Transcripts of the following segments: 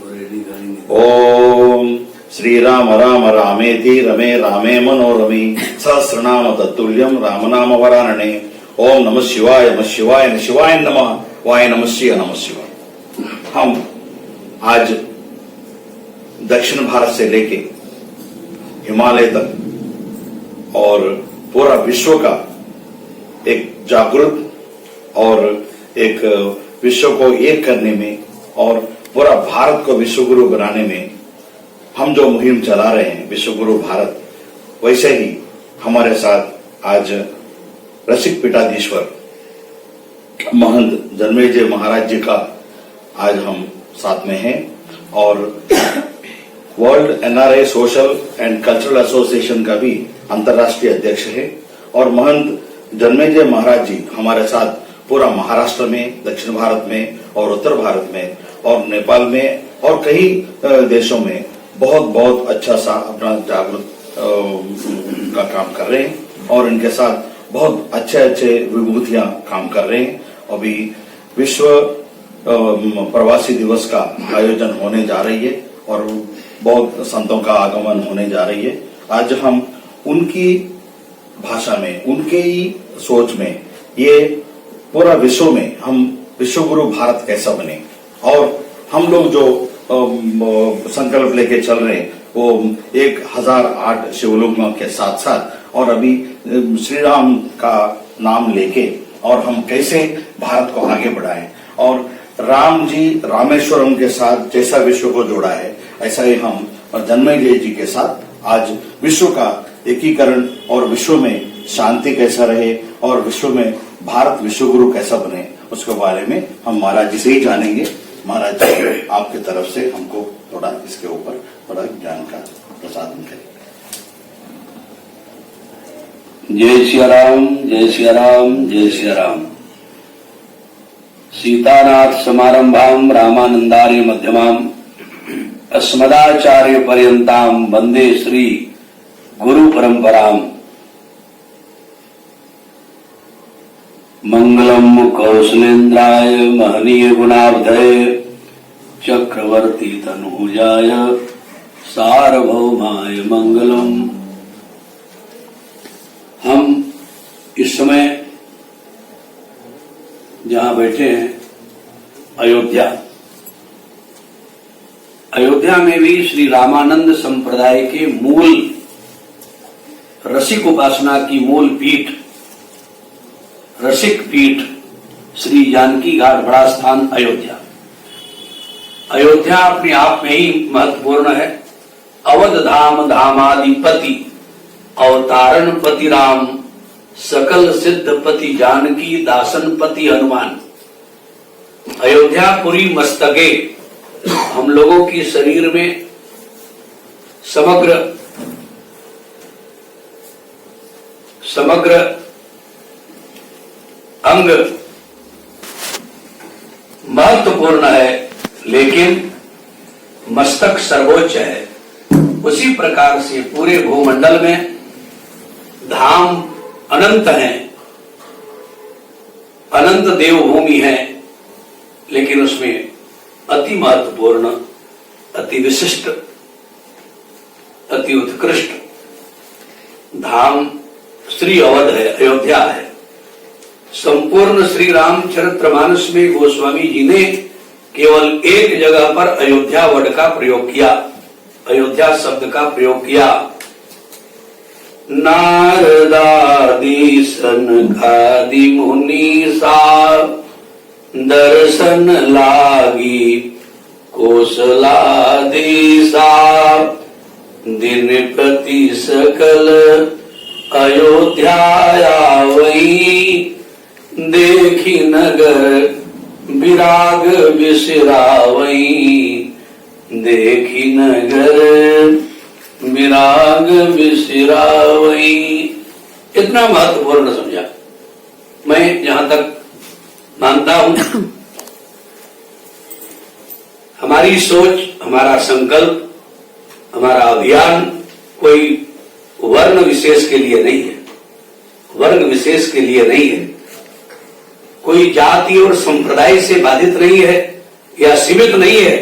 ओम श्री राम राम रामेति रमे रामे मनोरमे सहस्रनाम तत्तुल्यम राम नाम वरानने। ओम नमः शिवाय नमः शिवाय नमः शिवाय नमः वाय नमः शिवाय। हम आज दक्षिण भारत से लेके हिमालय तक और पूरा विश्व का एक जागरूक और एक विश्व को एक करने में और पूरा भारत को विश्व गुरु बनाने में हम जो मुहिम चला रहे हैं विश्व गुरु भारत, वैसे ही हमारे साथ आज रसिक पीठाधीश्वर महंत जन्मेजय महाराज जी का आज हम साथ में हैं और world NRI social and cultural association का भी अंतर्राष्ट्रीय अध्यक्ष है। और महंत जन्मेजय महाराज जी हमारे साथ पूरा महाराष्ट्र में, दक्षिण भारत में और उत्तर भारत में और नेपाल में और कई देशों में बहुत बहुत अच्छा सा अपना जागरूक का काम कर रहे हैं और इनके साथ बहुत अच्छे अच्छे विभूतियां काम कर रहे हैं। अभी विश्व प्रवासी दिवस का आयोजन होने जा रही है और बहुत संतों का आगमन होने जा रही है। आज हम उनकी भाषा में, उनके ही सोच में ये पूरा विश्व में हम विश्व गुरु भारत कैसा बने और हम लोग जो संकल्प लेके चल रहे हैं वो 1008 शिवलिंगों के साथ साथ और अभी श्री राम का नाम लेके और हम कैसे भारत को आगे बढ़ाएं और राम जी रामेश्वरम के साथ जैसा विश्व को जोड़ा है ऐसा ही हम जन्मेजय जी के साथ आज विश्व का एकीकरण और विश्व में शांति कैसा रहे और विश्व में भारत विश्व गुरु कैसा बने उसके बारे में हम महाराज जी से ही जानेंगे। महाराज जी आपके तरफ से हमको थोड़ा इसके ऊपर थोड़ा ज्ञान का प्रसादन करें। जय सिया राम, जय सिया राम, जय सिया राम। सीतानाथ समारंभाम रामानंदार्य मध्यमाम अस्मदाचार्य पर्यंताम वंदे श्री गुरु परंपराम। मंगलम कौशलेन्द्राय महनीय गुणाब्धये चक्रवर्ती तनुजाय सार्वभौमाय मंगलम। हम इस समय जहां बैठे हैं अयोध्या में भी श्री रामानंद संप्रदाय के मूल रसिक उपासना की मूल पीठ, रसिक पीठ श्री जानकी घाट बड़ा स्थान अयोध्या। अयोध्या अपने आप में ही महत्वपूर्ण है। अवध धाम धामाधिपति अवतारण पति राम सकल सिद्धपति जानकी दासन पति हनुमान। अयोध्यापुरी मस्तके हम लोगों की शरीर में समग्र अंग महत्वपूर्ण है लेकिन मस्तक सर्वोच्च है। उसी प्रकार से पूरे भूमंडल में धाम अनंत हैं, अनंत देवभूमि है, लेकिन उसमें अति महत्वपूर्ण, अति विशिष्ट, अति उत्कृष्ट धाम श्री अवध है, अयोध्या है। संपूर्ण श्री रामचरितमानस में गोस्वामी जी ने केवल एक जगह पर अयोध्या वर्ड का प्रयोग किया, अयोध्या शब्द का प्रयोग किया। नारदादि सनकादि मुनि सा दर्शन लागी कोसलादि सा दिन प्रति सकल अयोध्या वही देखी नगर विराग विसरावई। देखी नगर विराग विसरावई। इतना महत्वपूर्ण समझा। मैं जहां तक मानता हूं हमारी सोच, हमारा संकल्प, हमारा अभियान कोई वर्ण विशेष के लिए नहीं है, वर्ग विशेष के लिए नहीं है, कोई जाति और संप्रदाय से बाधित नहीं है या सीमित नहीं है।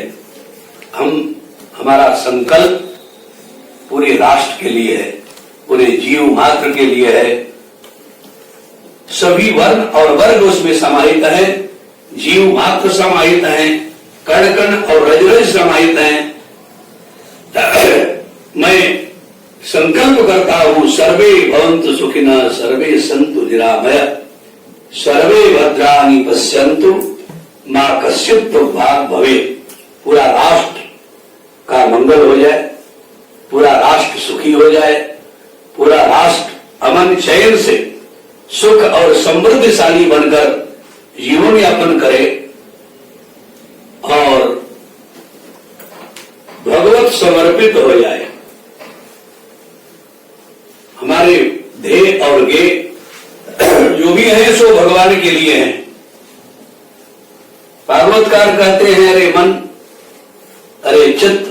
हमारा संकल्प पूरे राष्ट्र के लिए है, पूरे जीव मात्र के लिए है। सभी वर्ण और वर्ग उसमें समाहित है, जीव मात्र समाहित हैं, कण कण और रज रज समाहित हैं। मैं संकल्प करता हूं, सर्वे भवन्तु सुखिनः, सर्वे सन्तु निरामयाः, सर्वे भद्राणि पश्यन्तु मा कश्चित् दुर्भाग् भवेत्। पूरा राष्ट्र का मंगल हो जाए, पूरा राष्ट्र सुखी हो जाए, पूरा राष्ट्र अमन चैन से सुख और समृद्धिशाली बनकर जीवन यापन करे और भगवत समर्पित हो जाए। हमारे ध्येय और गे जो भी है सो भगवान के लिए है। भागवतकार कहते हैं, अरे मन, अरे चित्त,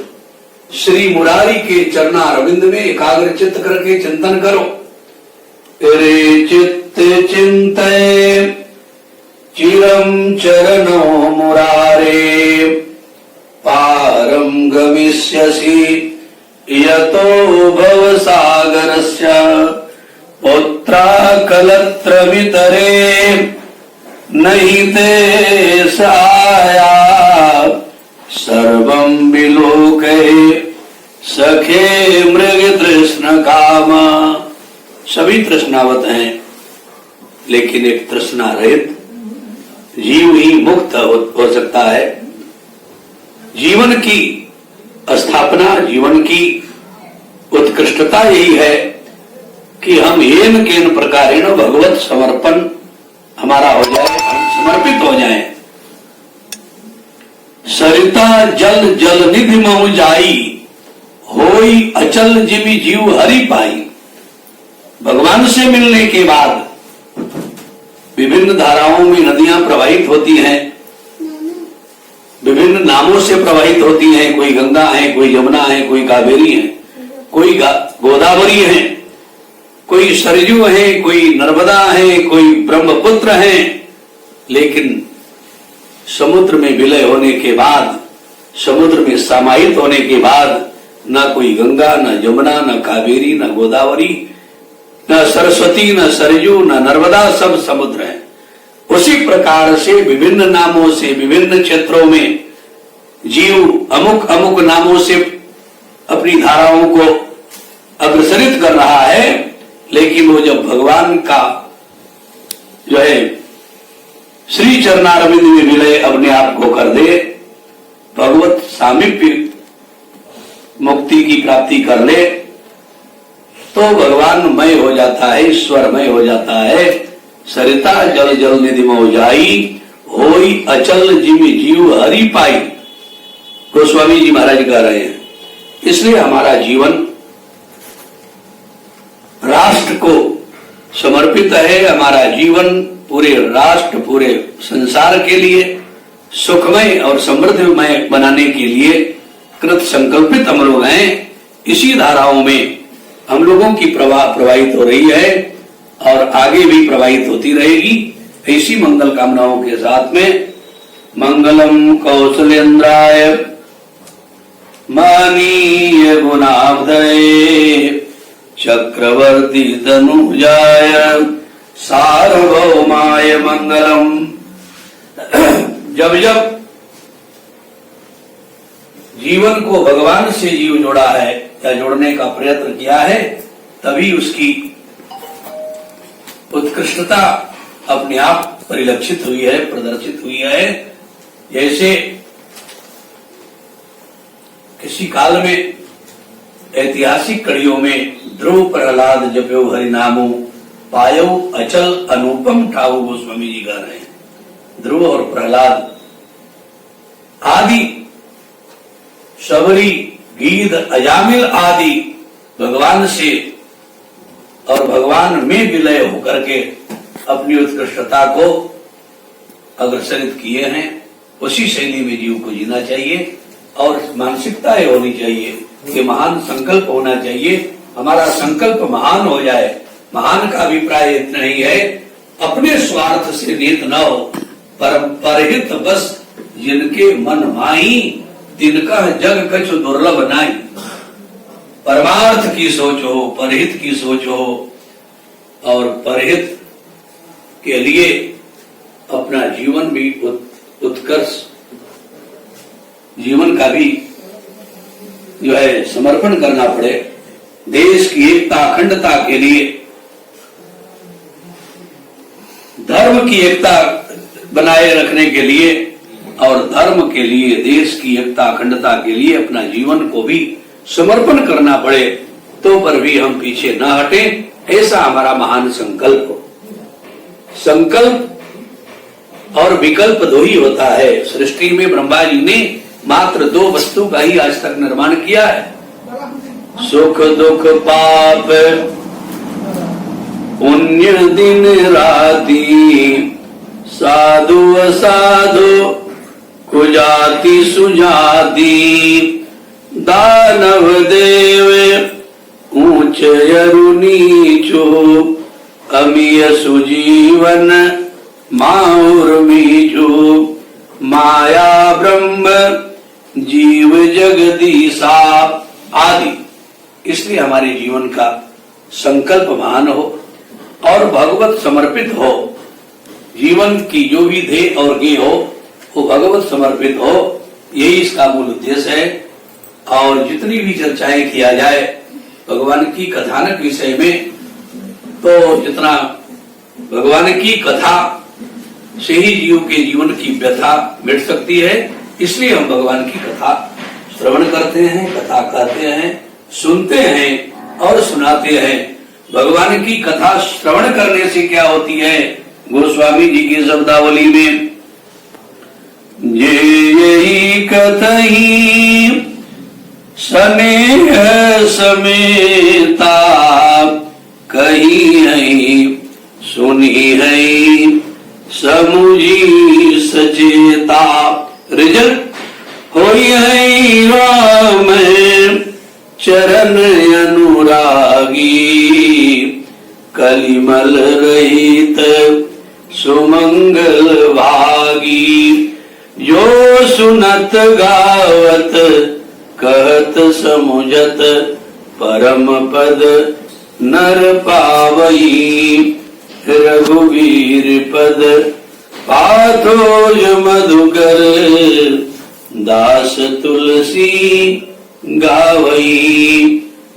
श्री मुरारी के चरणारविंद में एकाग्र चित्त करके चिंतन करो। अरे चित्त चिंतय चिरं चरणो मुरारे, पारं गमिष्यसि यतो भवसागरस्य, पुत्राकलत्रमितरे नहि ते सहाया, सर्वं विलोकये सखे मृग तृष्ण कामा। सभी तृष्णावत हैं, लेकिन एक तृष्णा रहित जीव ही मुक्त हो सकता है। जीवन की स्थापना, जीवन की उत्कृष्टता यही है कि हम येन केन प्रकारेण भगवत समर्पण हमारा हो जाए, हम समर्पित हो जाएं। सरिता जल जल निधि महु जाई, होई अचल जिमि जीव हरि पाई। भगवान से मिलने के बाद विभिन्न धाराओं में नदियां प्रवाहित होती हैं, विभिन्न नामों से प्रवाहित होती हैं। कोई गंगा है, कोई यमुना है, कोई कावेरी है, कोई गोदावरी है, कोई सरयू है, कोई नर्मदा है, कोई ब्रह्मपुत्र है। लेकिन समुद्र में विलय होने के बाद, समुद्र में समाहित होने के बाद न कोई गंगा, न यमुना, न कावेरी, न गोदावरी, न सरस्वती, न सरयू, न नर्मदा, सब समुद्र है। उसी प्रकार से विभिन्न नामों से विभिन्न क्षेत्रों में जीव अमुक अमुक नामों से अपनी धाराओं को अग्रसरित कर रहा है। लेकिन वो जब भगवान का जो है श्री चरणारविंद में विलय अपने आप को कर दे, भगवत सामीप्य मुक्ति की प्राप्ति कर ले, तो भगवान मय हो जाता है, ईश्वरमय हो जाता है। सरिता जल जल निधि महु जाई, होई अचल जिमि जीव हरि पाई। गोस्वामी जी महाराज कह रहे हैं। इसलिए हमारा जीवन राष्ट्र को समर्पित है। हमारा जीवन पूरे राष्ट्र, पूरे संसार के लिए सुखमय और समृद्धमय बनाने के लिए कृत संकल्पित हम लोग हैं। इसी धाराओं में हम लोगों की प्रवाहित हो रही है और आगे भी प्रवाहित होती रहेगी। ऐसी मंगल कामनाओं के साथ में मंगलम कौशलेन्द्राय महनीय गुणाब्धये, चक्रवर्ती तनुजाय सार्वभौमाय मंगलम। जब जब जीवन को भगवान से जीव जोड़ा है या जोड़ने का प्रयत्न किया है, तभी उसकी उत्कृष्टता अपने आप परिलक्षित हुई है, प्रदर्शित हुई है। जैसे किसी काल में ऐतिहासिक कड़ियों में ध्रुव प्रहलाद जप्यो हरि नामो, पायो अचल अनुपम ठाऊ, गोस्वामी जी गा रहे हैं। ध्रुव और प्रहलाद आदि शबरी, गीध, अजामिल आदि भगवान से और भगवान में विलय होकर के अपनी उत्कृष्टता को अग्रसरित किए हैं। उसी शैली में जीव को जीना चाहिए और मानसिकता ये होनी चाहिए कि महान संकल्प होना चाहिए। हमारा संकल्प महान हो जाए। महान का अभिप्राय इतना ही है, अपने स्वार्थ से नीत न हो, परहित बस जिनके मन माही, तिनका जग कछु दुर्लभ नाई। परमार्थ की सोच हो, परहित की सोच हो और परहित के लिए अपना जीवन भी उत्कर्ष जीवन का भी जो है समर्पण करना पड़े। देश की एकता अखंडता के लिए, धर्म की एकता बनाए रखने के लिए और धर्म के लिए, देश की एकता अखंडता के लिए अपना जीवन को भी समर्पण करना पड़े, तो पर भी हम पीछे न हटे, ऐसा हमारा महान संकल्प हो। संकल्प और विकल्प दो ही होता है। सृष्टि में ब्रह्मा जी ने मात्र दो वस्तु का ही आज तक निर्माण किया है, सुख दुख पाप पुण्य दिन राती, साधु असाधु कुजाति सुजाति, दानव देव ऊंच यरु नीचो, अमीय सुजीवन माउर बीजो, माया ब्रह्म जीव जगदीशा आदि। इसलिए हमारे जीवन का संकल्प महान हो और भगवत समर्पित हो। जीवन की जो भी ध्येय और गेय हो वो भगवत समर्पित हो, यही इसका मूल उद्देश्य है। और जितनी भी चर्चाएं किया जाए भगवान की कथानक विषय में, तो जितना भगवान की कथा से ही जीव के जीवन की व्यथा मिट सकती है। इसलिए हम भगवान की कथा श्रवण करते हैं, कथा कहते हैं, सुनते हैं और सुनाते हैं। भगवान की कथा श्रवण करने से क्या होती है? गोस्वामी जी की शब्दावली में, ये यही कथही स्नेह समेता, कही है सुनी है समुझी सचेता। रिजल्ट होई है राम चरण अनुरागी, कलिमल रहित सुमंगल भागी। जो सुनत गावत कहत समुझत, परम पद नर पावई। रघुवीर पद पाथोज मधुकर, दास तुलसी गावई।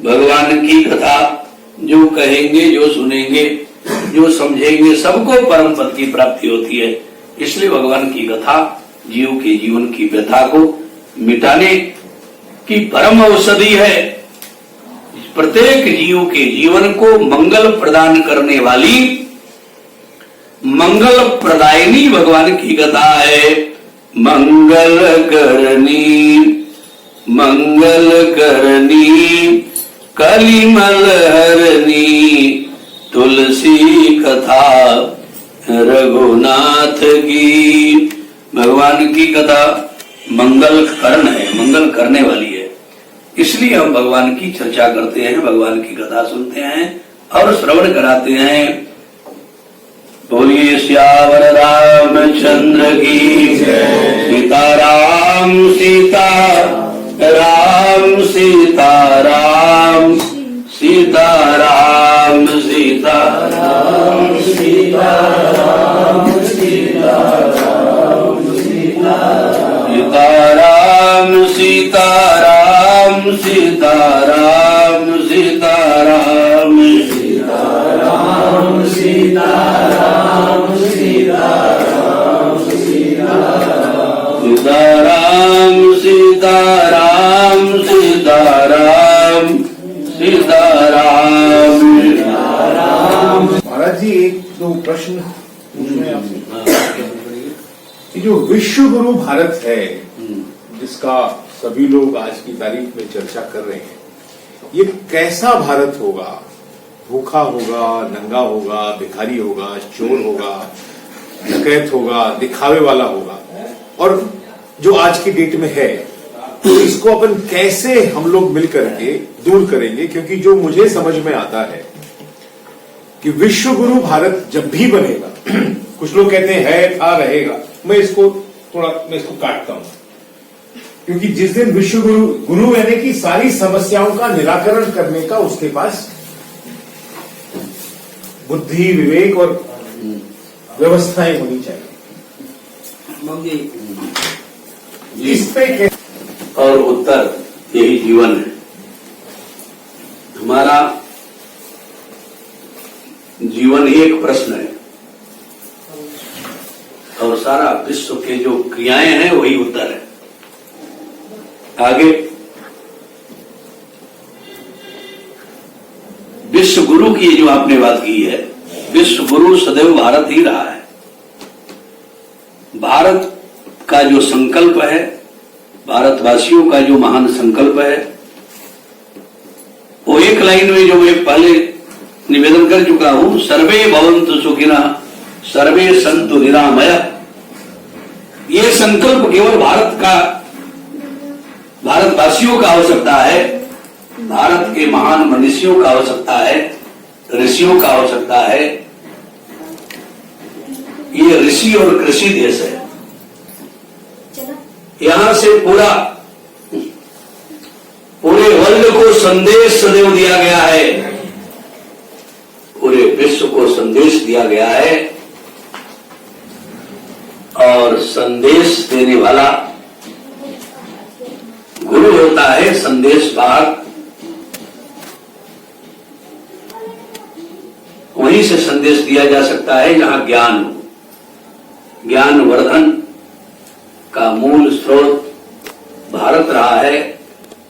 भगवान की कथा जो कहेंगे, जो सुनेंगे, जो समझेंगे, सबको परम पद की प्राप्ति होती है। इसलिए भगवान की कथा जीव के जीवन की व्यथा को मिटाने की परम औषधि है। प्रत्येक जीव के जीवन को मंगल प्रदान करने वाली, मंगल प्रदायिनी भगवान की कथा है। मंगल करनी, मंगल करनी, कलिमल हरनी, तुलसी कथा रघुनाथ की। भगवान की कथा मंगल करण है, मंगल करने वाली है। इसलिए हम भगवान की चर्चा करते हैं, भगवान की कथा सुनते हैं और श्रवण कराते हैं। बोलिए श्यावर रामचंद्र की, सीताराम सीता राम, सीताराम सीताराम, सीताराम सीताराम, सीताराम सीताराम, सीताराम सीताराम, सीताराम सीताराम, सीताराम सीताराम, सीताराम सीताराम, सीताराम सीताराम। महाराज जी, एक दो प्रश्न पूछने आपसे। ये जो विश्व गुरु भारत है, जिसका सभी लोग आज की तारीख में चर्चा कर रहे हैं, ये कैसा भारत होगा? भूखा होगा, नंगा होगा, भिखारी होगा, चोर होगा, डकैत होगा, दिखावे वाला होगा? और जो आज की डेट में है, तो इसको अपन कैसे हम लोग मिलकर के दूर करेंगे? क्योंकि जो मुझे समझ में आता है कि विश्व गुरु भारत जब भी बनेगा, कुछ लोग कहते हैं है, था, रहेगा, मैं इसको काटता हूं। क्योंकि जिस दिन विश्व गुरु यानी कि सारी समस्याओं का निराकरण करने का उसके पास बुद्धि, विवेक और व्यवस्थाएं होनी चाहिए। इस पे और उत्तर यही जीवन है हमारा। जीवन ही एक प्रश्न है और सारा विश्व के जो क्रियाएं हैं वही उत्तर है। आगे विश्व गुरु की जो आपने बात की है, विश्व गुरु सदैव भारत ही रहा है। भारत का जो संकल्प है, भारतवासियों का जो महान संकल्प है, वो एक लाइन में जो मैं पहले निवेदन कर चुका हूं, सर्वे भवन्तु सुखिनः सर्वे सन्तु निरामयः। ये संकल्प केवल भारतवासियों का आवश्यकता है, भारत के महान मनीषियों का आवश्यकता है, ऋषियों का आवश्यकता है। ये ऋषि और कृषि देश है। यहां से पूरे वर्ल्ड को संदेश सदैव दिया गया है, पूरे विश्व को संदेश दिया गया है। और संदेश देने वाला गुरु होता है, संदेश वाहक। वहीं से संदेश दिया जा सकता है जहां ज्ञान हो। ज्ञान वर्धन का मूल स्रोत भारत रहा है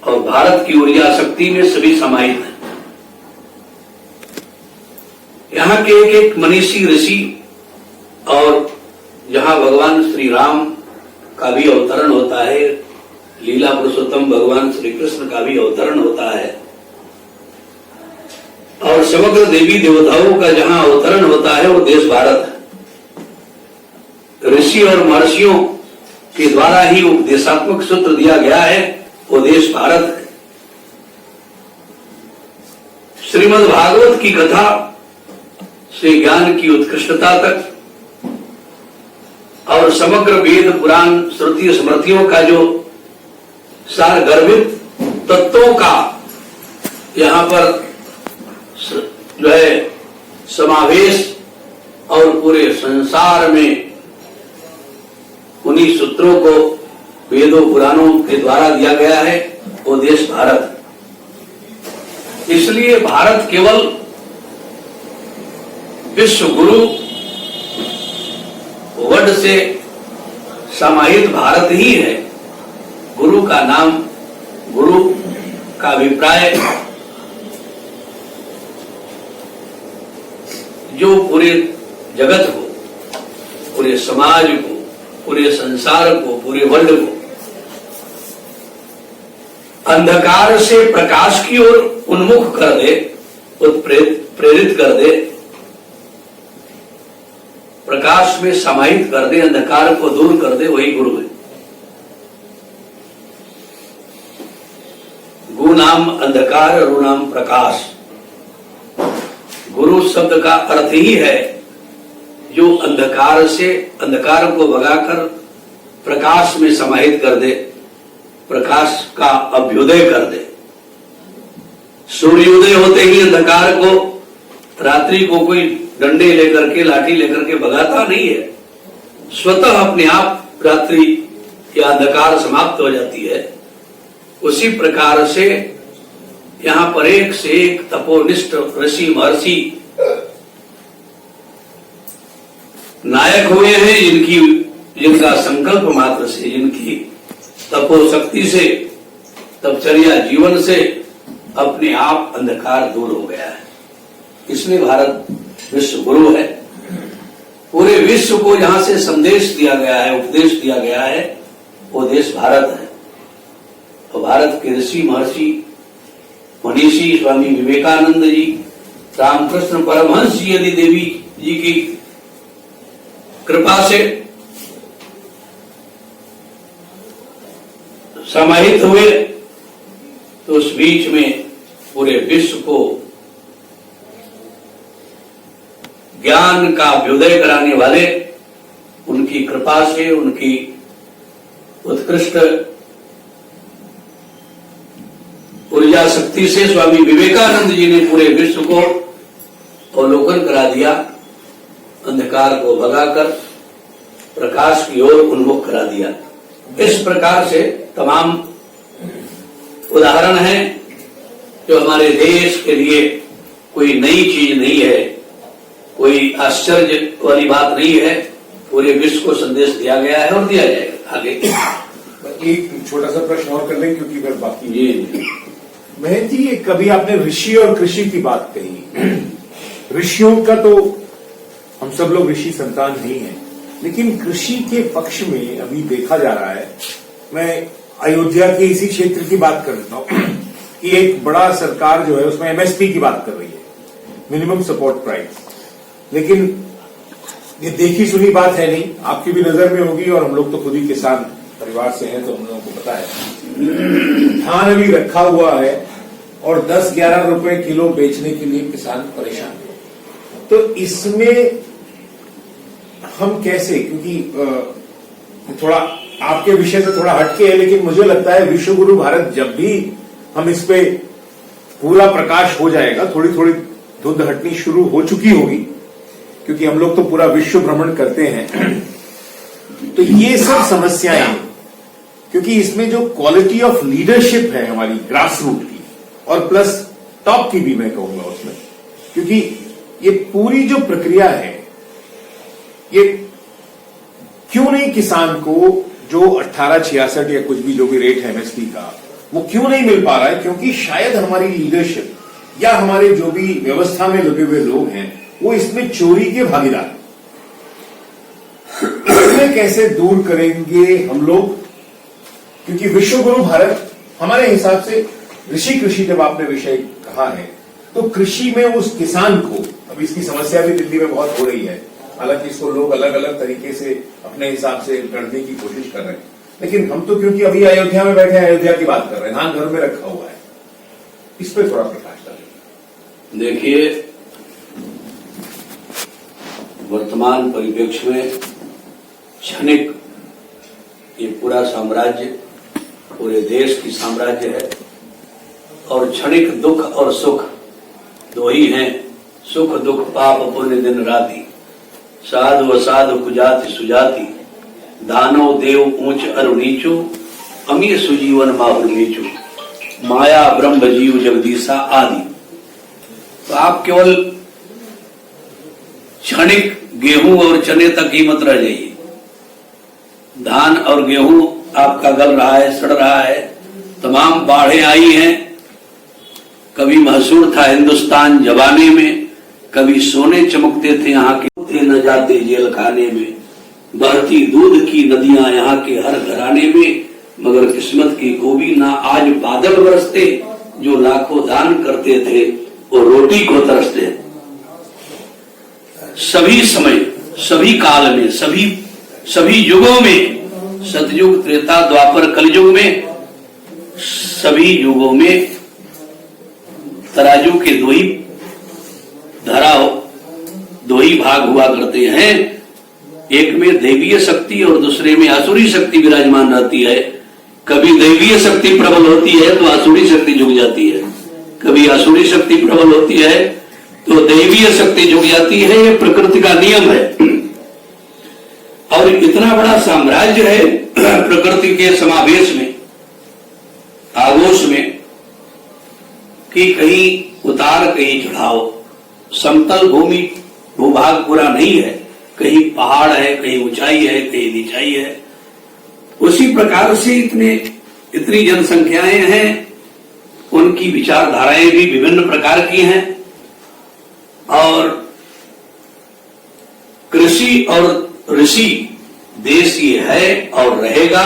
और भारत की ऊर्जा शक्ति में सभी समाहित है। यहाँ के एक एक मनीषी ऋषि और जहां भगवान श्री राम का भी अवतरण होता है, लीला पुरुषोत्तम भगवान श्री कृष्ण का भी अवतरण होता है और समग्र देवी देवताओं का जहां अवतरण होता है वो देश भारत है। ऋषि और महर्षियों के द्वारा ही उपदेशात्मक सूत्र दिया गया है, वो देश भारत है। श्रीमद् भागवत की कथा से ज्ञान की उत्कृष्टता तक और समग्र वेद पुराण श्रुति स्मृतियों का जो सार गर्भित तत्वों का यहाँ पर जो है समावेश और पूरे संसार में उन्हीं सूत्रों को वेदों पुराणों के द्वारा दिया गया है, वो देश भारत। इसलिए भारत केवल विश्व गुरु वर्ड से समाहित भारत ही है। गुरु का नाम, गुरु का अभिप्राय जो पूरे जगत को, पूरे समाज को, पूरे संसार को, पूरे वर्ल्ड को अंधकार से प्रकाश की ओर उन्मुख कर दे, प्रेरित कर दे, प्रकाश में समाहित कर दे, अंधकार को दूर कर दे, वही गुरु है। गु नाम अंधकार, रु नाम प्रकाश। गुरु शब्द का अर्थ ही है जो अंधकार से, अंधकार को भगाकर प्रकाश में समाहित कर दे, प्रकाश का अभ्युदय कर दे। सूर्योदय होते ही अंधकार को, रात्रि को कोई डंडे लेकर के, लाठी लेकर के भगाता नहीं है, स्वतः अपने आप रात्रि या अंधकार समाप्त हो जाती है। उसी प्रकार से यहाँ पर एक से एक तपोनिष्ठ ऋषि महर्षि नायक हुए हैं, जिनका संकल्प मात्र से, जिनकी तपोशक्ति से, तपचर्या जीवन से अपने आप अंधकार दूर हो गया है। इसलिए भारत विश्व गुरु है। पूरे विश्व को जहां से संदेश दिया गया है, उपदेश दिया गया है, वो देश भारत है। तो भारत के ऋषि महर्षि मनीषी स्वामी विवेकानंद जी, रामकृष्ण परमहंस जी यदि देवी जी की कृपा से समाहित हुए तो उस बीच में पूरे विश्व को ज्ञान का अभ्युदय कराने वाले, उनकी कृपा से, उनकी उत्कृष्ट ऊर्जा शक्ति से स्वामी विवेकानंद जी ने पूरे विश्व को अवलोकन करा दिया, अंधकार को भगाकर प्रकाश की ओर उन्मुख करा दिया। इस प्रकार से तमाम उदाहरण हैं जो हमारे देश के लिए कोई नई चीज नहीं है, कोई आश्चर्य वाली बात नहीं है। पूरे विश्व को संदेश दिया गया है और दिया जाएगा आगे। एक छोटा सा प्रश्न और कर लें क्योंकि फिर बाकी जी महंत जी, ये कभी आपने ऋषि और कृषि की बात कही। ऋषियों का तो हम सब लोग ऋषि संतान नहीं है, लेकिन कृषि के पक्ष में अभी देखा जा रहा है, मैं अयोध्या के इसी क्षेत्र की बात कर लेता हूं कि एक बड़ा सरकार जो है उसमें एमएसपी की बात कर रही है, मिनिमम सपोर्ट प्राइस। लेकिन ये देखी सुनी बात है नहीं, आपकी भी नजर में होगी और हम लोग तो खुद ही किसान परिवार से हैं तो हम लोगों को पता है। धान अभी रखा हुआ है और 10-11 रुपए किलो बेचने के लिए किसान परेशान है। तो इसमें हम कैसे, क्योंकि थोड़ा आपके विषय से थोड़ा हटके है, लेकिन मुझे लगता है विश्व गुरु भारत जब भी हम इस पे पूरा प्रकाश हो जाएगा, थोड़ी थोड़ी धुंध हटनी शुरू हो चुकी होगी क्योंकि हम लोग तो पूरा विश्व भ्रमण करते हैं। तो ये सब समस्याएं, क्योंकि इसमें जो क्वालिटी ऑफ लीडरशिप है हमारी ग्रास रूट की और प्लस टॉप की भी मैं कहूंगा उसमें, क्योंकि ये पूरी जो प्रक्रिया है ये क्यों नहीं किसान को जो 1866 या कुछ भी जो भी रेट है एमएसपी का वो क्यों नहीं मिल पा रहा है? क्योंकि शायद हमारी लीडरशिप या हमारे जो भी व्यवस्था में लगे हुए लोग हैं वो इसमें चोरी के भागीदार। इसमें कैसे दूर करेंगे हम लोग? क्योंकि विश्व गुरु भारत हमारे हिसाब से ऋषि कृषि जब आपने विषय कहा है तो कृषि में उस किसान को, अब इसकी समस्या भी दिल्ली में बहुत हो रही है, हालांकि इसको लोग अलग अलग तरीके से अपने हिसाब से गढ़ने की कोशिश कर रहे हैं, लेकिन हम तो क्योंकि अभी अयोध्या में बैठे हैं, अयोध्या की बात कर रहे हैं, धान घर में रखा हुआ है, इस पर थोड़ा प्रकाश डालिए। देखिए, वर्तमान परिप्रेक्ष्य में क्षणिक ये पूरा साम्राज्य पूरे देश की साम्राज्य है और क्षणिक दुख और सुख दो ही हैं। सुख दुख पाप पुण्य दिन राति, साधु असाधु कुजाति सुजाति, दानव देव ऊंच अरु नीचो, अमीर सुजीवन माहुर नीचो, माया ब्रह्म जीव जगदीशा आदि। तो आप केवल क्षणिक गेहूं और चने तक ही मत रह जाइए। धान और गेहूं आपका गल रहा है, सड़ रहा है, तमाम बाढ़ें आई हैं। कभी महसूर था हिंदुस्तान जवानी में, कभी सोने चमकते थे यहाँ के न जाते जेल खाने में, बहती दूध की नदियां यहाँ के हर घराने में, मगर किस्मत की खूबी ना आज बादल बरसते, जो लाखों दान करते थे वो रोटी को तरसते। सभी समय, सभी काल में, सभी युगों में, सतयुग त्रेता द्वापर कलयुग में, सभी युगों में तराजू के दो ही भाग हुआ करते हैं। एक में दैवीय शक्ति और दूसरे में आसुरी शक्ति विराजमान रहती है। कभी दैवीय शक्ति प्रबल होती है तो आसुरी शक्ति झुक जाती है, कभी आसुरी शक्ति प्रबल होती है तो दैवीय शक्ति झुक जाती है। ये प्रकृति का नियम है। और इतना बड़ा साम्राज्य है प्रकृति के समावेश में, आगोश में, कि कहीं उतार कहीं चढ़ाव, समतल भूमि भूभाग पूरा नहीं है, कहीं पहाड़ है, कहीं ऊंचाई है, कहीं नीचाई है। उसी प्रकार से इतनी जनसंख्याएं हैं, उनकी विचारधाराएं भी विभिन्न प्रकार की हैं। और कृषि और ऋषि देश ये है और रहेगा।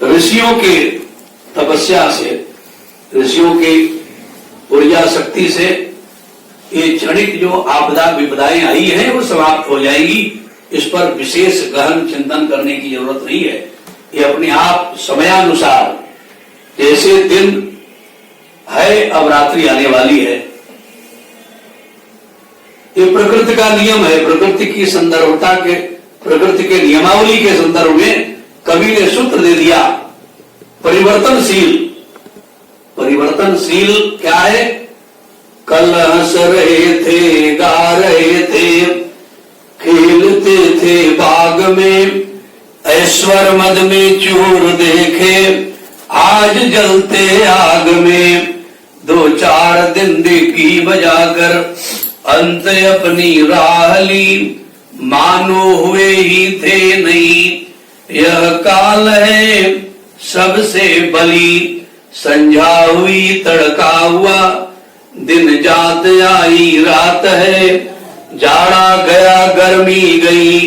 ऋषियों के तपस्या से, ऋषियों के ऊर्जा शक्ति से ये क्षणिक जो आपदा विपदाएं आई हैं वो समाप्त हो जाएगी। इस पर विशेष गहन चिंतन करने की जरूरत नहीं है। ये अपने आप समयानुसार, जैसे दिन है अब रात्रि आने वाली है, ये प्रकृति का नियम है। प्रकृति की संदर्भता के, प्रकृति के नियमावली के संदर्भ में कवि ने सूत्र दे दिया परिवर्तनशील। परिवर्तनशील क्या है? कल हंस रहे थे, गा रहे थे, खेलते थे बाग में, ऐश्वर मद में चूर देखे, आज जलते आग में। 2-4 दिन देखी बजाकर अंत अपनी राह ली, मानो हुए ही थे नहीं, यह काल है सबसे बली। संध्या हुई तड़का हुआ, दिन जात आई रात है, जाड़ा गया गर्मी गई,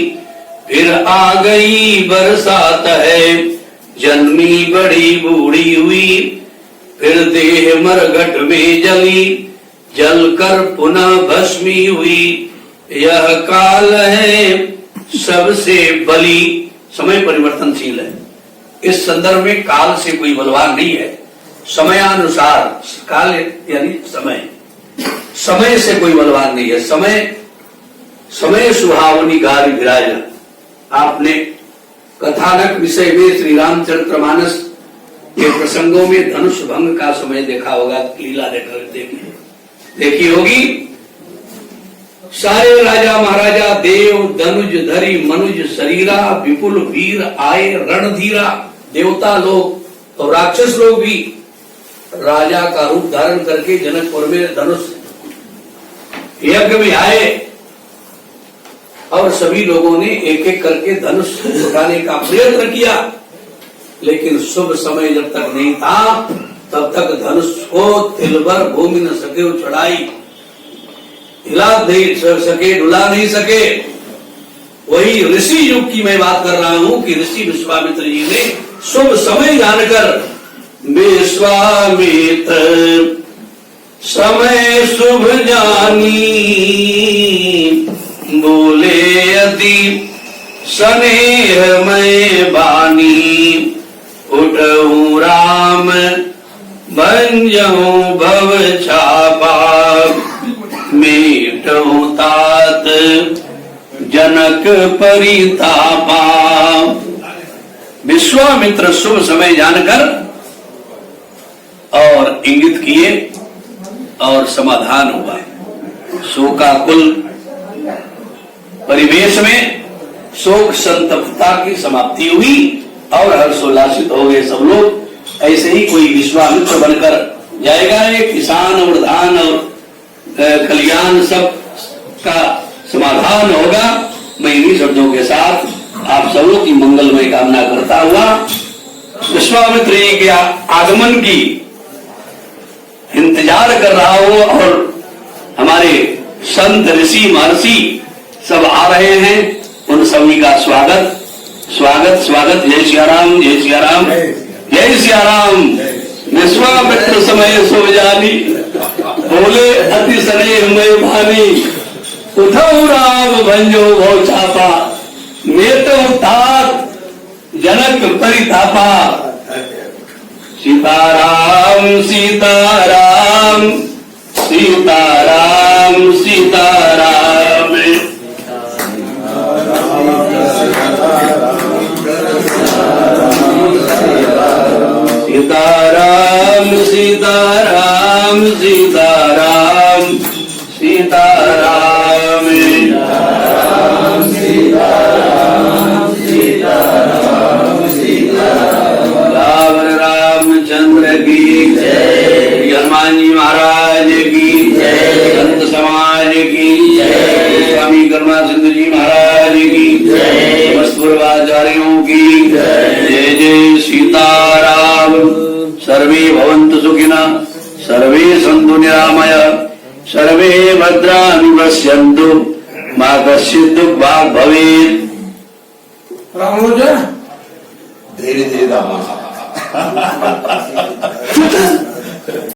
फिर आ गई बरसात है। जन्मी बड़ी बूढ़ी हुई, फिर देह मरघट में जली, जलकर पुनः भस्मी हुई, यह काल है सबसे बली। समय परिवर्तनशील है। इस संदर्भ में काल से कोई बलवान नहीं है। समयानुसार, काल यानी समय, समय से कोई बलवान नहीं है। समय सुहावनी गारी विराज। आपने कथानक विषय में श्री रामचरितमानस के प्रसंगों में धनुष भंग का समय देखा होगा, लीला देखी होगी। सारे राजा महाराजा देव धनुज धरी मनुज शरीरा, विपुल वीर आए रणधीरा। देवता लोग और राक्षस लोग भी राजा का रूप धारण करके जनकपुर में धनुष यज्ञ में आए और सभी लोगों ने एक एक करके धनुष उठाने का प्रयत्न किया, लेकिन शुभ समय जब तक नहीं था तब तक धनुष को तिलभर भूमि न सके चढ़ाई, हिला नहीं सके, डुला नहीं सके। वही ऋषि युग की मैं बात कर रहा हूं कि ऋषि विश्वामित्र जी ने शुभ समय जानकर, विश्वामित्र समय शुभ जानी, बोले अति स्नेह में बानी, उठऊं राम बन जाऊं भव छापा, मेटऊं तात जनक परितापा। विश्वामित्र शुभ समय जानकर और इंगित किए और समाधान हुआ। शोकाकुल परिवेश में शोक संतप्तता की समाप्ति हुई और हर्षोल्लासित हो गए सब लोग। ऐसे ही कोई विश्वामित्र बनकर जाएगा, ये किसान और धान और कल्याण सब का समाधान होगा। मैं इन्हीं शब्दों के साथ आप सबों की मंगलमय कामना करता हुआ विश्वामित्र जी के आगमन की इंतजार कर रहा हूं और हमारे संत ऋषि महर्षि सब आ रहे हैं। उन सभी का स्वागत स्वागत स्वागत। जय सियाराम, जय सियाराम, जय सियाराम। विश्वामित्र समय सो जानी, बोले अति स्नेह में भानी, उठऊ राम भंजो भव छापा, मेटऊ तात जनक परितापा। सीताराम सीताराम सीताराम सीताराम। सीताराम सीताराम सीताराम सीताराम। राम रामचंद्र की जय, हनुमान जी महाराज की जय, संत समाज की जय, स्वामी करुणा सिंधु जी महाराज की जय, पूर्वाचार्यों की जय। जय जय सीताराम। सर्वे भवन्तु सुखिनः, सर्वे सन्तु निरामया, सर्वे भद्राणि पश्यन्तु, मा कश्चित् दुःखभाग् भवेत्। धीरे धीरे